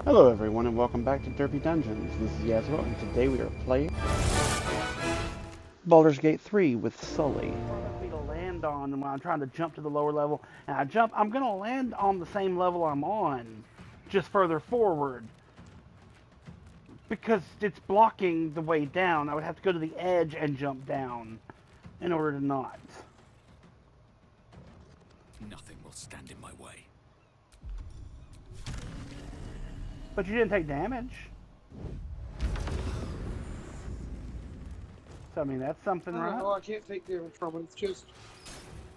Hello everyone and welcome back to Derpy Dungeons. This is Yasro and today we are playing Baldur's Gate 3 with Sully. For me to land on when I'm trying to jump to the lower level and I jump, I'm going to land on the same level I'm on, just further forward. Because it's blocking the way down, I would have to go to the edge and jump down in order to not. Nothing will stand in my way. But you didn't take damage. So I mean that's something, I don't right? know, I can't take damage from it. It's just,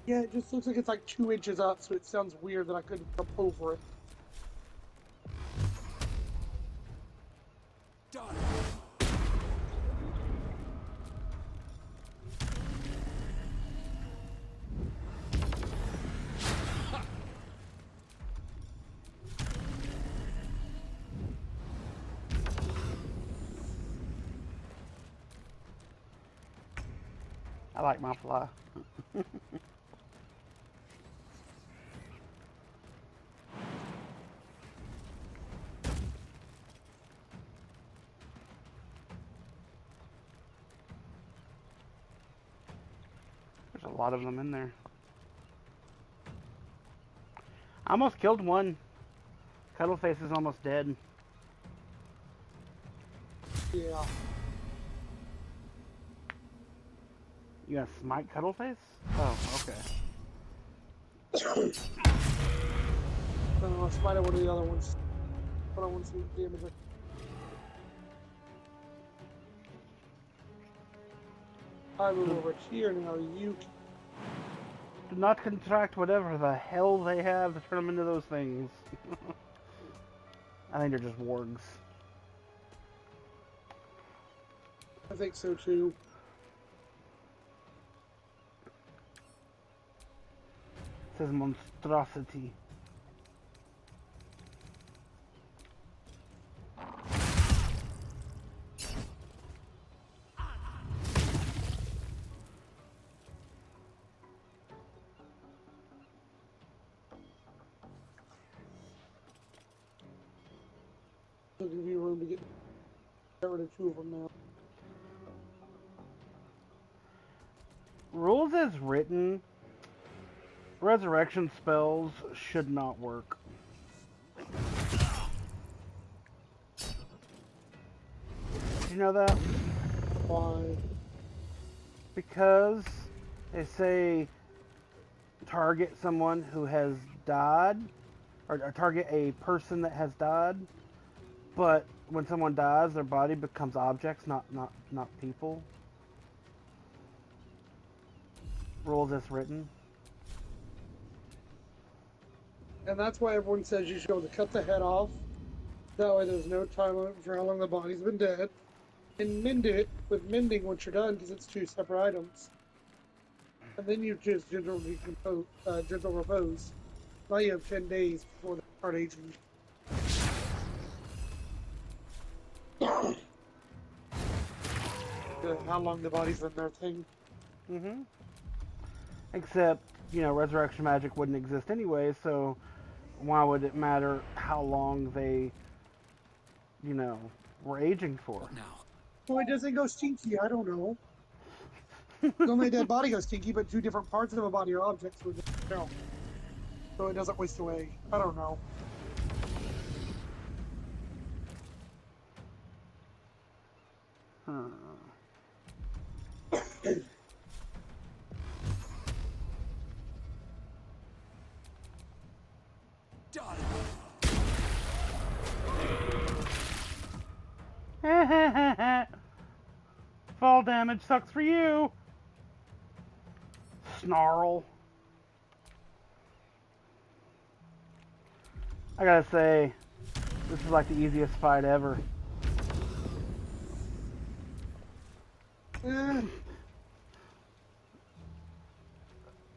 yeah, it just looks like it's like 2 inches up, so it sounds weird that I couldn't jump over it. Die! I like my fly. There's a lot of them in there. I almost killed one. Cuddleface is almost dead. Yeah. You gonna smite Cuddleface? Oh, okay. I don't know, I spied one of the other ones, but I want to see damage it. I move over here now. You Do not contract whatever the hell they have to turn them into those things. I think they're just wargs. I think so too. It says monstrosity. There'll give you room to get rid of 2 of them now. Rules as written, resurrection spells should not work. Did you know that? Why? Because they say target someone who has died, or target a person that has died, but when someone dies, their body becomes objects, not people. Rules as written. And that's why everyone says you should be able to cut the head off. That way there's no time limit for how long the body's been dead. And mend it with mending once you're done, because it's 2 separate items. And then you just gentle repose. Now you have 10 days before they start aging. How long the body's been there thing. Mm-hmm. Except, resurrection magic wouldn't exist anyway, so why would it matter how long they, were aging for? What now? Well, it doesn't go stinky, I don't know. Only a dead body goes stinky, but 2 different parts of a body are objects with no. So it doesn't waste away. I don't know. Huh. Die! Fall damage sucks for you. Snarl. I gotta say, this is like the easiest fight ever.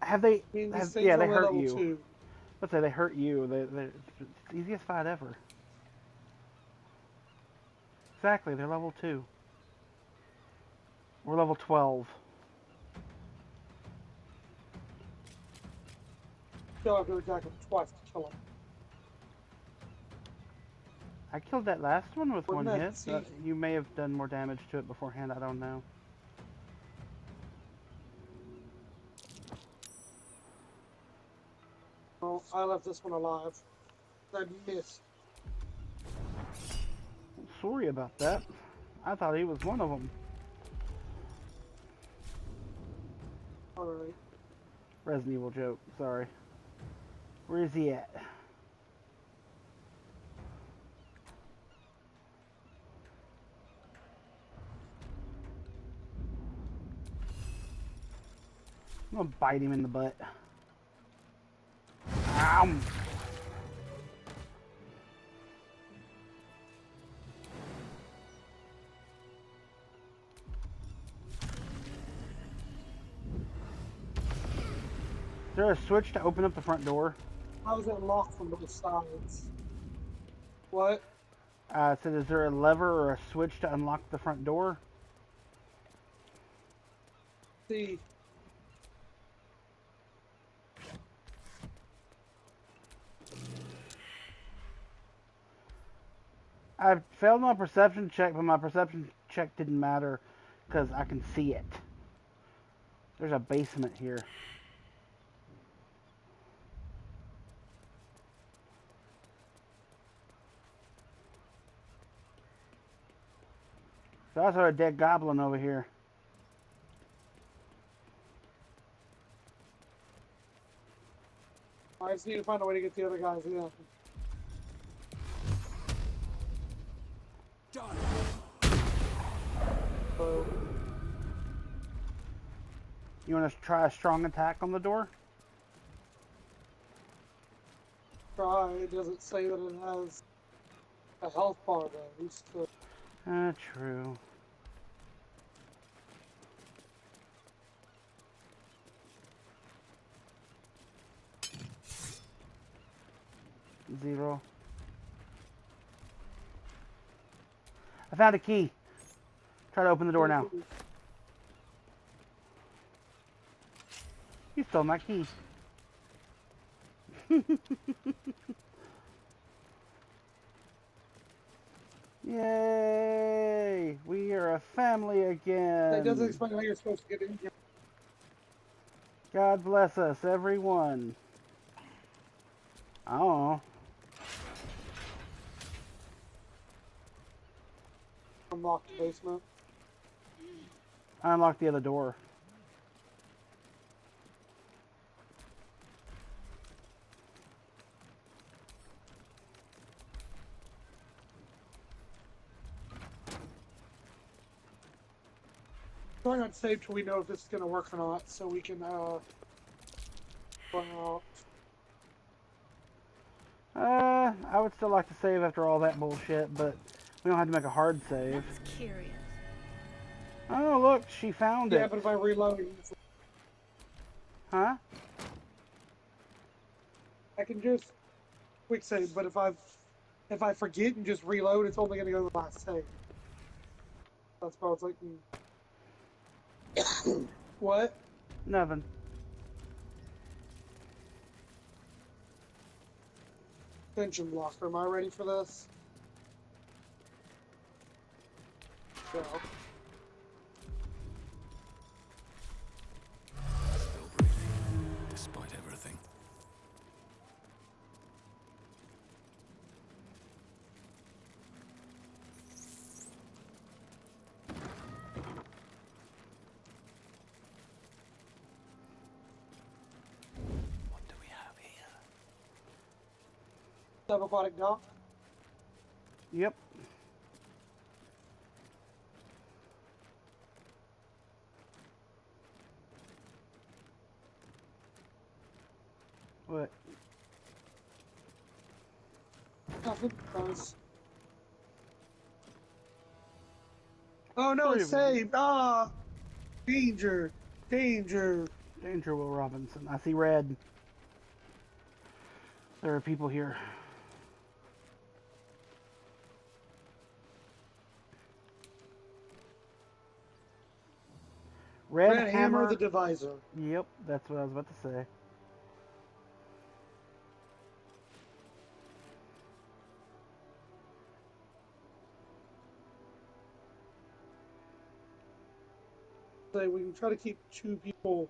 Have they? I mean, these Yeah, things they are hurt level you. 2. Let's say they hurt you. It's the easiest fight ever. Exactly, they're level 2. We're level 12. Still have to attack him twice to kill him. I killed that last one with one Wouldn't that hit. see? You may have done more damage to it beforehand. I don't know. Oh, I left this one alive. I missed. Sorry about that. I thought he was one of them. Alright. Resident Evil joke. Sorry. Where is he at? I'm gonna bite him in the butt. Ow! Is there a switch to open up the front door? How is it locked from both sides? What? I said, is there a lever or a switch to unlock the front door? See. I failed my perception check, but my perception check didn't matter because I can see it. There's a basement here. There's also a dead goblin over here. I just need to find a way to get the other guys in. Done. So, You want to try a strong attack on the door? try. It doesn't say that it has a health bar though. It's still... True. Zero. I found a key. Try to open the door now. You stole my key. Yay! We are a family again. That doesn't explain how you're supposed to get in here. God bless us, everyone. Oh, Unlock the basement. I unlocked the other door. We're not safe till we know if this is going to work or not, so we can go out. I would still like to save after all that bullshit, but we don't have to make a hard save. That's curious. Oh, look, she found Yeah, it. but if I reload, Huh? I can just quick save. But if I forget and just reload, it's only going to go to the last save. That's why it's like, what? Nothing. Tension blocker. Am I ready for this? Go. Still breathing, despite everything. What do we have here? Subaquatic dock. Yep. What? Nothing. Nice. Oh no, Three it's of 'em. saved. Ah! Danger! Danger! Danger, Will Robinson. I see red. There are people here. Red, Hammer the divisor. Yep, that's what I was about to say. say we can try to keep 2 people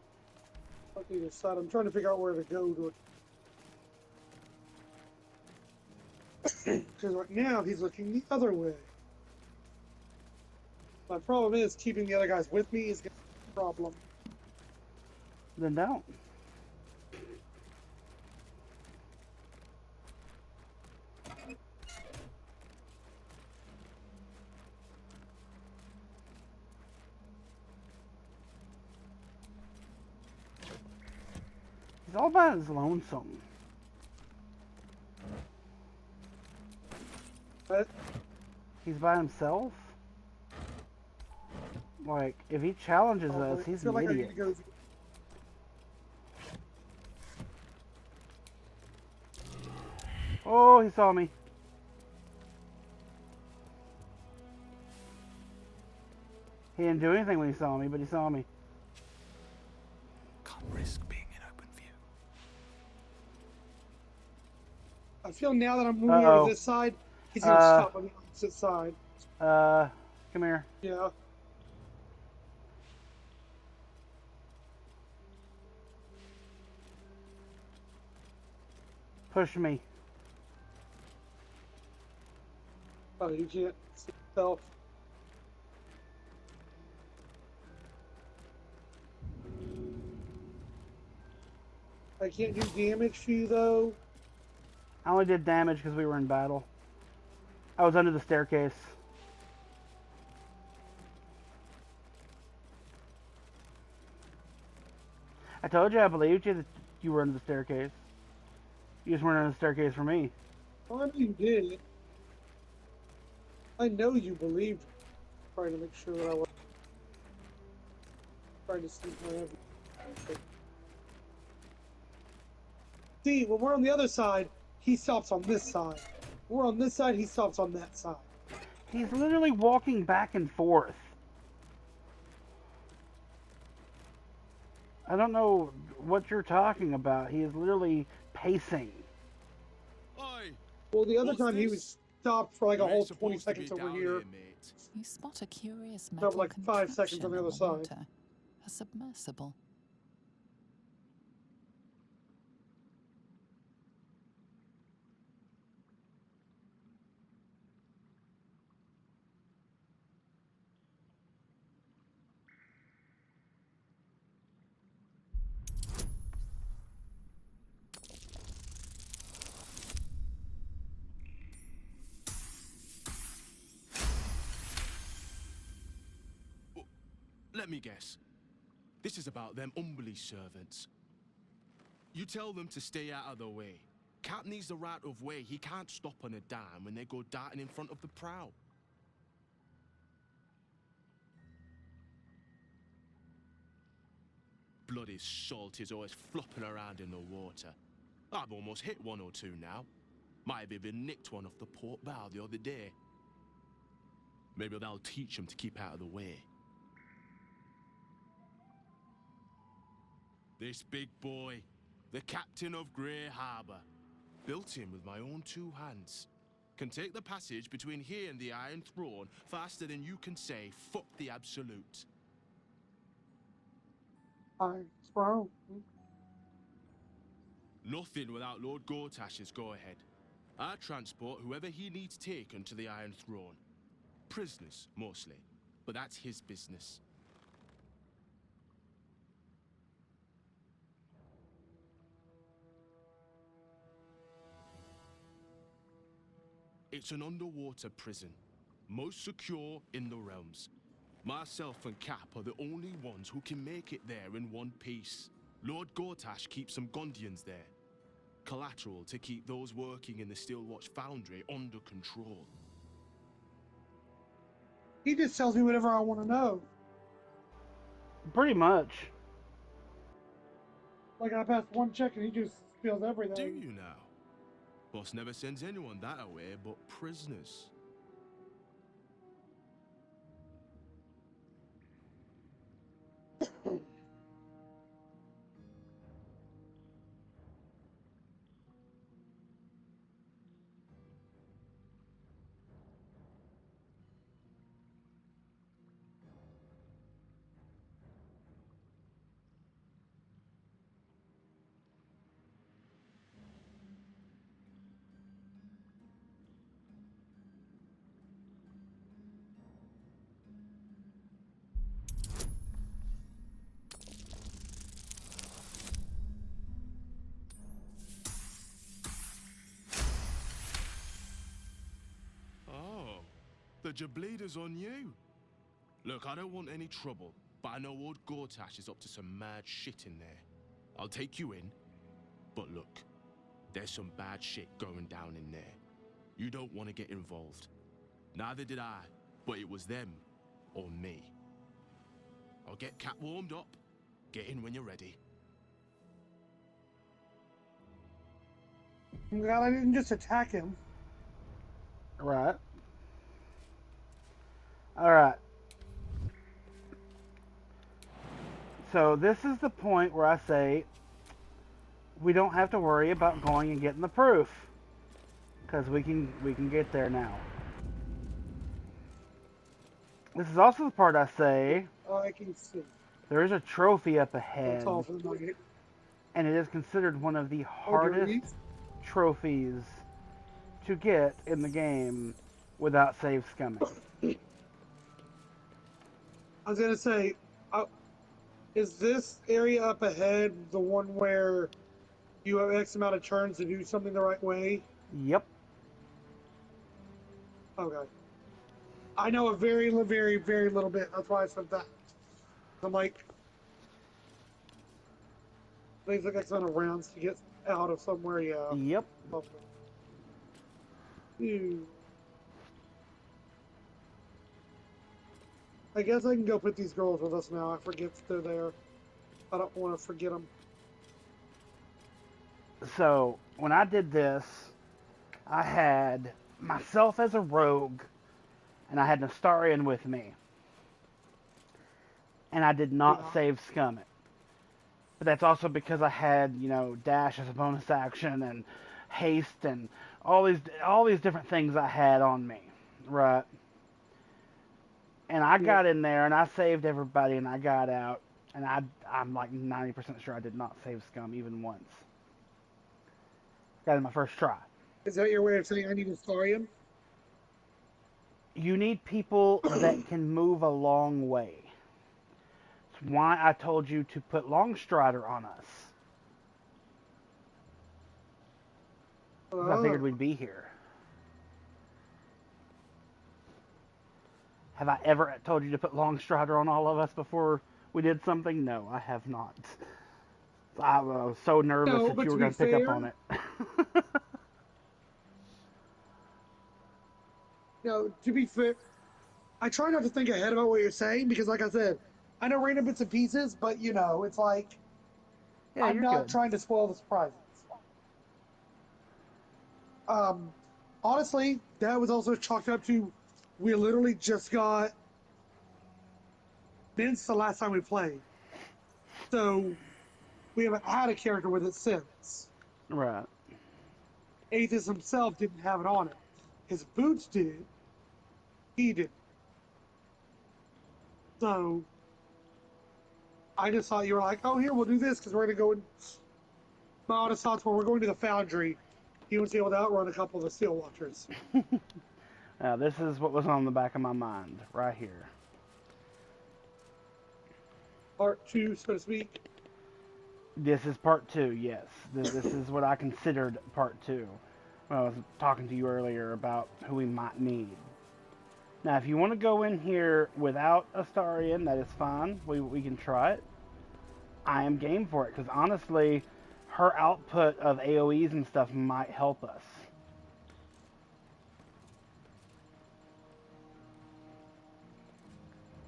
on either side. I'm trying to figure out where to go to. Because right now he's looking the other way. My problem is keeping the other guys with me is going to be a problem. Then don't. He's all about his lonesome. But He's by himself. Like, if he challenges us, I he's feel an like I need idiot. to go. Oh, he saw me. He didn't do anything when he saw me, but he saw me. Can't risk being in open view. I feel now that I'm moving over this side, he's going to stop on the opposite side. Come here. Yeah. Push me. Oh, you can't see yourself. I can't do damage to you, though. I only did damage because we were in battle. I was under the staircase. I told you I believed you that you were under the staircase. You just weren't under the staircase for me. I know you did. I know you believed. Trying to make sure that I was trying to see my everything. See, when we're on the other side, he stops on this side. We're on this side, he stops on that side. He's literally walking back and forth. I don't know what you're talking about. He is literally pacing. Oi, Well, the other What's time he this? was stopped for like a you ain't whole 20 supposed to be seconds over down here. mate. You spot a curious No, metal like 5 seconds on the contraption other in side. water. A submersible. Let me guess. This is about them humbly servants. You tell them to stay out of the way. Cap needs the right of way. He can't stop on a dime when they go darting in front of the prow. Bloody salt is always flopping around in the water. I've almost hit 1 or 2 now. Might have even nicked one off the port bow the other day. Maybe that'll teach him to keep out of the way. This big boy, the captain of Grey Harbor, built him with my own 2 hands. Can take the passage between here and the Iron Throne faster than you can say, fuck the Absolute. It's wrong. Nothing without Lord Gortash's go-ahead. I transport whoever he needs taken to the Iron Throne. Prisoners, mostly, but that's his business. It's an underwater prison, most secure in the realms. Myself and Cap are the only ones who can make it there in one piece. Lord Gortash keeps some Gondians there. Collateral to keep those working in the Steelwatch Foundry under control. He just tells me whatever I want to know. Pretty much. Like I passed 1 check and he just spills Do everything. you now? Boss never sends anyone that away but prisoners. The Jableda's on you. Look, I don't want any trouble, but I know old Gortash is up to some mad shit in there. I'll take you in, but look, there's some bad shit going down in there. You don't want to get involved. Neither did I, but it was them or me. I'll get Cat warmed up. Get in when you're ready. I'm glad I didn't just attack him. Right. All right. So this is the point where I say we don't have to worry about going and getting the proof, because we can get there now. This is also the part I say Oh, I can see. there is a trophy up I'm ahead, tall for the night. and it is considered one of the Oh, hardest Doritos? trophies to get in the game without save scumming. I was gonna say, is this area up ahead the one where you have X amount of turns to do something the right way? Yep. Okay. I know a very, very, very little bit. That's why I said that. I'm like, things like X amount of rounds to get out of somewhere. Yeah. Yep. Okay. Ew. I guess I can go put these girls with us now. I forget that they're there. I don't want to forget them. So when I did this, I had myself as a rogue, and I had Nastarian with me, and I did not Yeah. save scum it. But that's also because I had, dash as a bonus action and haste and all these different things I had on me, right? And I got in there and I saved everybody and I got out, and I'm like 90% sure I did not save scum even once. Got in my first try. Is that your way of saying I need a Starium? You need people that can move a long way. That's why I told you to put Longstrider on us. 'Cause I figured we'd be here. Have I ever told you to put Longstrider on all of us before we did something? No, I have not. I was so nervous No, that but you were to going be to pick up fair- on it. No, to be fair, I try not to think ahead about what you're saying because, like I said, I know random bits and pieces, but it's like Yeah, I'm you're not good. trying to spoil the surprises. Honestly, that was also chalked up to we literally just got Mince the last time we played, so we haven't had a character with it since. Right. Aethys himself didn't have it on it. His boots did. He didn't. So I just thought you were like, oh, here, we'll do this because we're going to go in my honest thoughts when we're going to the foundry. He was able to outrun a couple of the Steel Watchers. Now, this is what was on the back of my mind, right here. Part 2, so to speak. This is part 2, yes. This is what I considered part 2. When I was talking to you earlier about who we might need. Now, if you want to go in here without Astarion, that is fine. We can try it. I am game for it, because honestly, her output of AoEs and stuff might help us.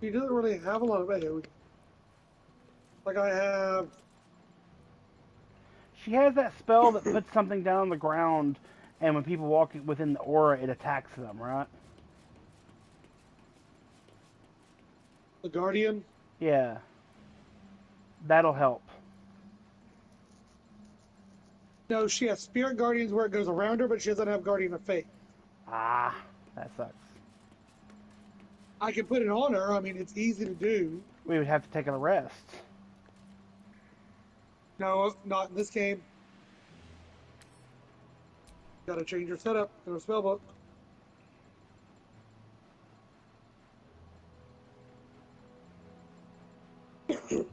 He doesn't really have a lot of AoE. Like I have. She has that spell that puts something down on the ground, and when people walk within the aura, it attacks them, right? The Guardian. Yeah. That'll help. No, she has Spirit Guardians where it goes around her, but she doesn't have Guardian of Fate. Ah, that sucks. I can put it on her. I mean, it's easy to do. We would have to take a rest. No, not in this game. Gotta change your setup in a spellbook.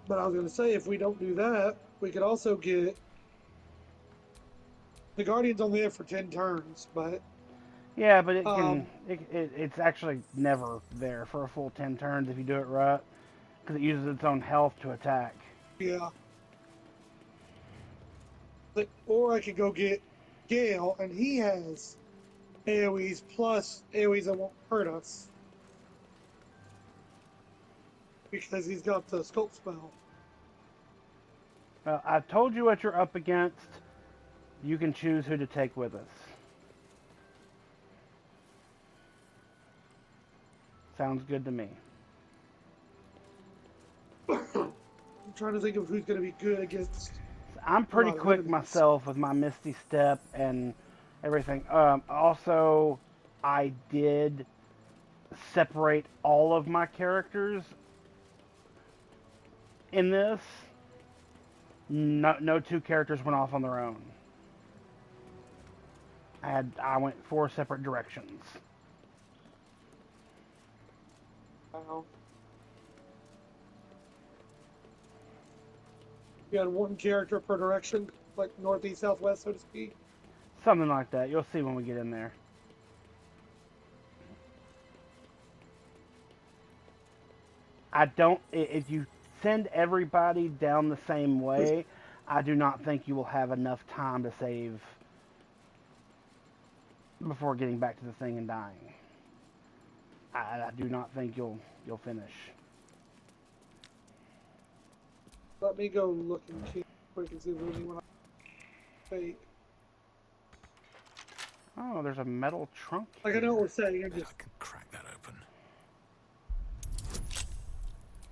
But I was gonna say, if we don't do that, we could also get the Guardian's only there for 10 turns, but Yeah, but it Um, can. It's actually never there for a full 10 turns if you do it right, because it uses its own health to attack. yeah. Like, or I could go get Gale, and he has AoEs plus AoEs that won't hurt us because he's got the sculpt spell. Well, I told you what you're up against. You can choose who to take with us. Sounds good to me. I'm trying to think of who's going to be good against I'm a pretty lot of quick enemies. myself with my Misty Step and everything. Also, I did separate all of my characters in this. No two characters went off on their own. I went 4 separate directions. Wow. You had one character per direction, like northeast, southwest, so to speak. Something like that. You'll see when we get in there. I don't. If you send everybody down the same way, I do not think you will have enough time to save before getting back to the thing and dying. I do not think you'll finish. Let me go look and keep quick and see if there's anyone I fake. Oh, there's a metal trunk Like I here. know what we're saying. I can crack that open.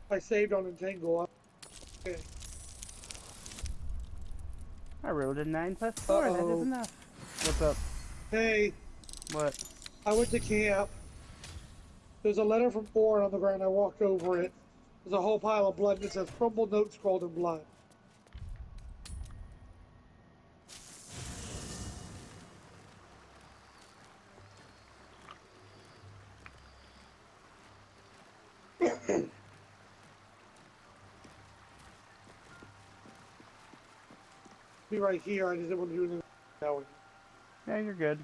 I saved on Entangle. Okay. I rolled a 9 plus 4. That is Uh-oh. enough. What's up? Hey, What? I went to camp. There's a letter from Orin on the ground. I walked over it. There's a whole pile of blood, and it says crumbled note scrawled in blood. Be right here. I just didn't want to do anything. No. Yeah, you're good.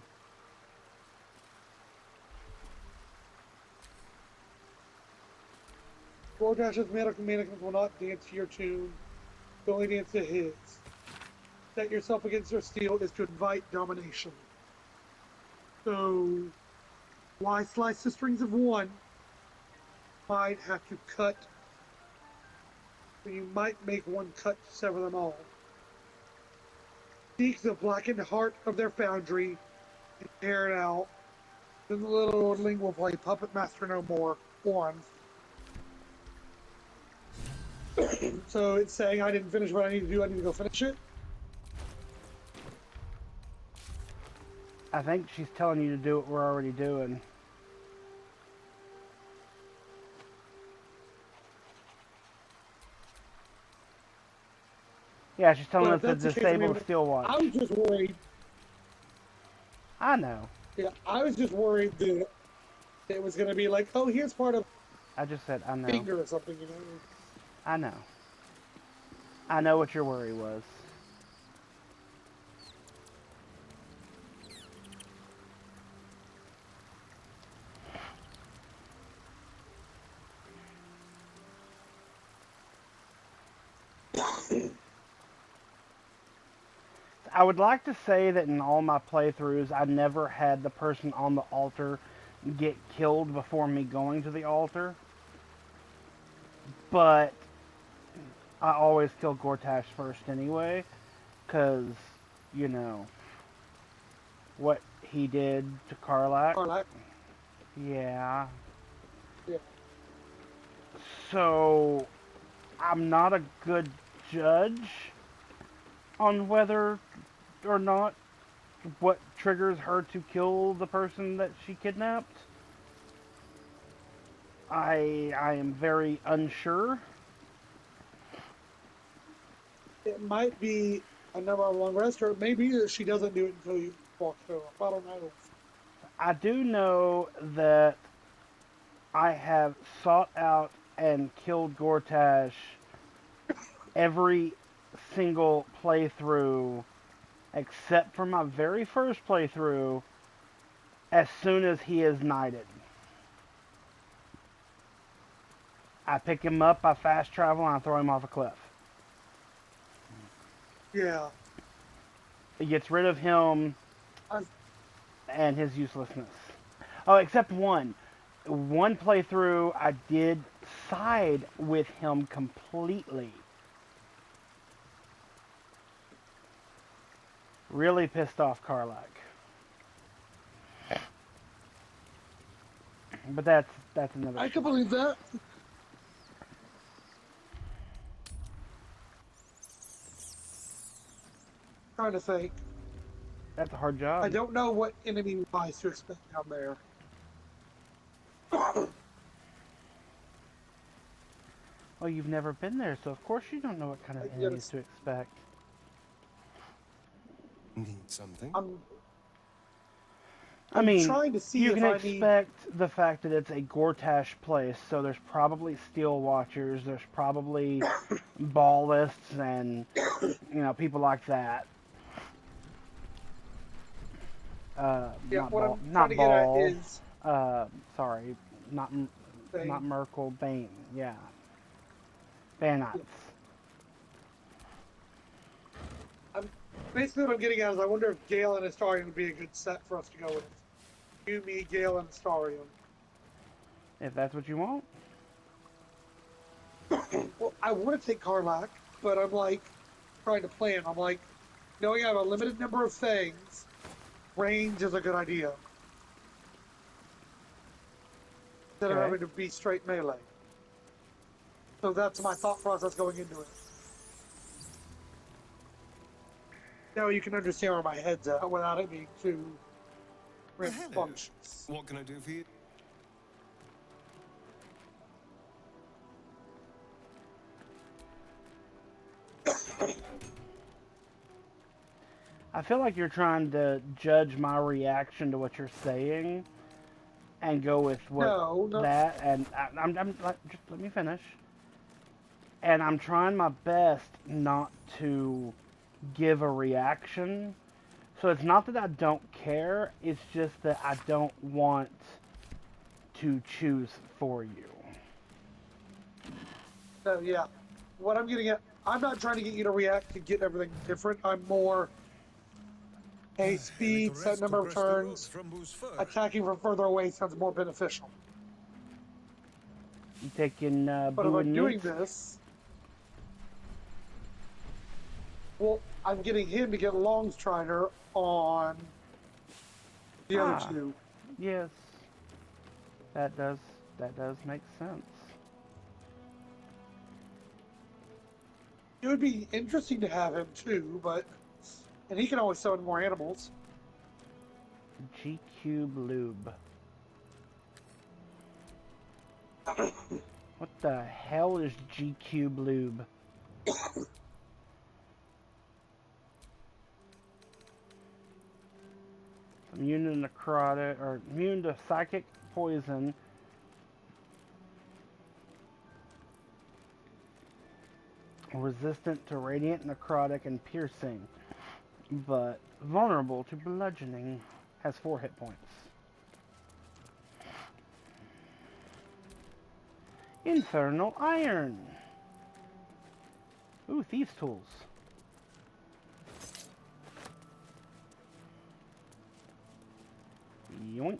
Gortash's medical mannequins will not dance to your tune. You only dance to his. Set yourself against their steel is to invite domination. So, why slice the strings of one? Might have to cut. You might make one cut to sever them all. Seek the blackened heart of their foundry and tear it out. Then the little oldling will play puppet master no more. One. So it's saying I didn't finish what I need to do. I need to go finish it. I think she's telling you to do what we're already doing. Yeah, she's telling Well, us if to that's the case, disable the steel watch. I was just worried. I know. Yeah, I was just worried that it was going to be like, oh, here's part of I just said I know. finger or something, you know. I know. I know what your worry was. I would like to say that in all my playthroughs, I never had the person on the altar get killed before me going to the altar. But I always kill Gortash first anyway, because, you know, what he did to Karlak. Karlak. Yeah. Yeah. So, I'm not a good judge on whether or not what triggers her to kill the person that she kidnapped. I am very unsure. It might be a number of long rest, or it may be that she doesn't do it until you walk her up. I don't know. I do know that I have sought out and killed Gortash every single playthrough except for my very first playthrough, as soon as he is knighted. I pick him up, I fast travel, and I throw him off a cliff. Yeah. It gets rid of him I've, and his uselessness. Oh, except one. One playthrough, I did side with him completely. Really pissed off Karlak. But that's another I can story. believe that. Trying to think. That's a hard job. I don't know what enemy-wise to expect down there. Well, you've never been there, so of course you don't know what kind of Yes. enemies to expect. Need something? I I'm mean, trying to see you if can I need. expect the fact that it's a Gortash place, so there's probably Steel Watchers, there's probably Ballists, and people like that. Yeah, what I'm trying Not to get at Ball. is Sorry, not thing. Merkel. Bane. Yeah, Banites. Basically, what I'm getting at is I wonder if Gale and Astarion would be a good set for us to go with. You, me, Gale, and Astarion. If that's what you want. Well, I want to take Karlak, but I'm like trying to plan. I'm like, knowing I have a limited number of things, range is a good idea. Instead of Okay. having to be straight melee. So that's my thought process going into it. Now you can understand where my head's at without it being too rambunctious. What can I do for you? I feel like you're trying to judge my reaction to what you're saying and go with what No. that, and just let me finish. And I'm trying my best not to give a reaction. So it's not that I don't care, it's just that I don't want to choose for you. So yeah, what I'm getting at, I'm not trying to get you to react to get everything different. I'm more, hey, speed, set number of turns, attacking from further away sounds more beneficial. You taking But if Boo I'm and doing Minsk? this, well, I'm getting him to get Longstrider on the other two. Yes, that does make sense. It would be interesting to have him too, and he can always summon more animals. G-Cube Lube. What the hell is G-Cube Lube? Immune to necrotic, or immune to psychic poison. Resistant to radiant, necrotic, and piercing, but vulnerable to bludgeoning. Has 4 hit points. Infernal Iron. Ooh, Thieves' Tools. Yoink.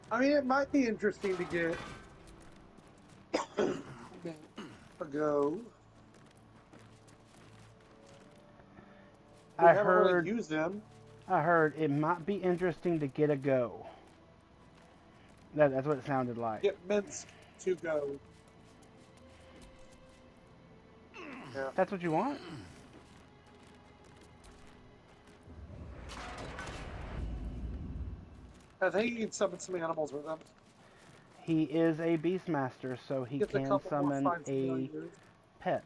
I mean, it might be interesting to get a go. We haven't really used them. I heard it might be interesting to get a go. That's what it sounded like. Get Minsk to go. Yeah. That's what you want? I think you can summon some animals with them. He is a Beastmaster, so he Gets a can couple more summon fights a familiars. pet.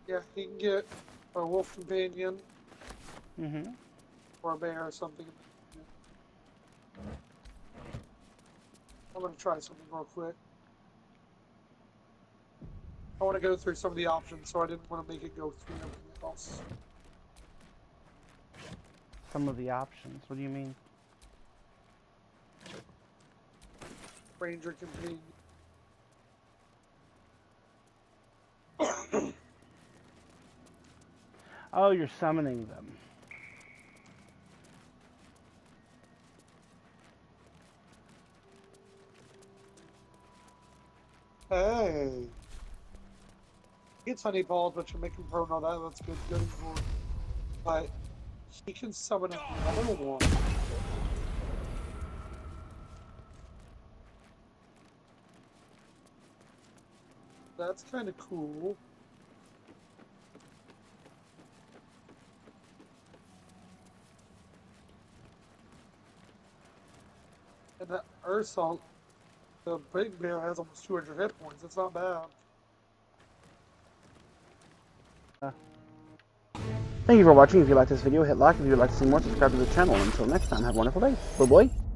Yeah, he can get a wolf companion Mm-hmm. or a bear or something. I'm gonna try something real quick. I want to go through some of the options, so I didn't want to make it go through everything else. Some of the options. What do you mean? Ranger companion. Oh, you're summoning them. Hey. It's honey balls, but you're making prone all that. That's good. Good for. But he can summon another one. That's kind of cool. And that Ursult, the big bear, has almost 200 hit points. It's not bad. Thank you for watching. If you liked this video, hit like. If you would like to see more, subscribe to the channel. Until next time, have a wonderful day. Bye-bye.